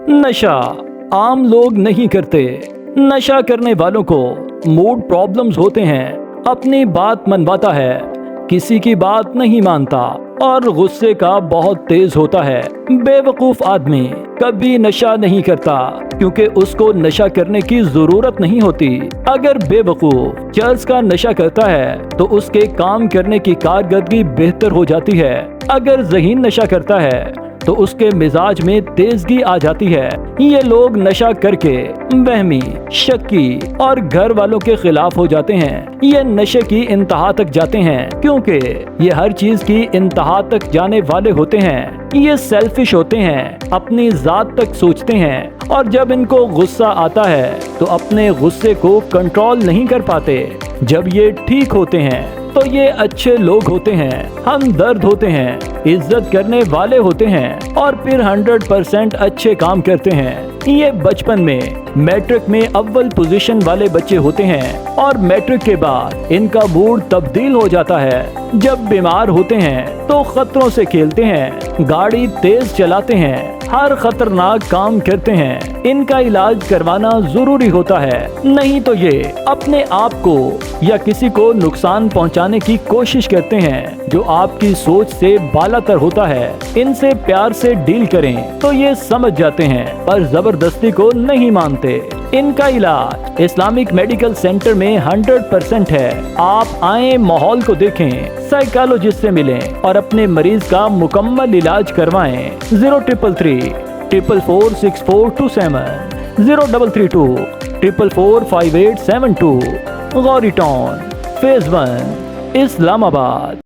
नशा आम लोग नहीं करते। नशा करने वालों को मूड प्रॉब्लम्स होते हैं, अपनी बात मनवाता है, किसी की बात नहीं मानता और गुस्से का बहुत तेज होता है। बेवकूफ आदमी कभी नशा नहीं करता क्योंकि उसको नशा करने की जरूरत नहीं होती। अगर बेवकूफ चर्स का नशा करता है तो उसके काम करने की कारकर्दगी बेहतर हो जाती है। अगर ज़हीन नशा करता है तो उसके मिजाज में तेजगी आ जाती है। ये लोग नशा करके वहमी, शक्की और घर वालों के खिलाफ हो जाते हैं। ये नशे की इंतहा तक जाते हैं क्योंकि ये हर चीज की इंतहा तक जाने वाले होते हैं। ये सेल्फिश होते हैं, अपनी जात तक सोचते हैं और जब इनको गुस्सा आता है तो अपने गुस्से को कंट्रोल नहीं कर पाते। जब ये ठीक होते हैं तो ये अच्छे लोग होते हैं, हमदर्द होते हैं, इज्जत करने वाले होते हैं और फिर 100% अच्छे काम करते हैं। ये बचपन में मैट्रिक में अव्वल पोजीशन वाले बच्चे होते हैं और मैट्रिक के बाद इनका मूड तब्दील हो जाता है। जब बीमार होते हैं तो खतरों से खेलते हैं, गाड़ी तेज चलाते हैं, हर खतरनाक काम करते हैं। इनका इलाज करवाना जरूरी होता है, नहीं तो ये अपने आप को या किसी को नुकसान पहुंचाने की कोशिश करते हैं जो आपकी सोच से बालातर होता है। इनसे प्यार से डील करें तो ये समझ जाते हैं पर जबरदस्ती को नहीं मानते। इनका इलाज इस्लामिक मेडिकल सेंटर में 100% है। आप आए, माहौल को देखें, साइकोलॉजिस्ट से मिलें और अपने मरीज का मुकम्मल इलाज करवाएं। 0333 444 6427 0332 444 5872 गौरी टाउन, फेज 1, इस्लामाबाद।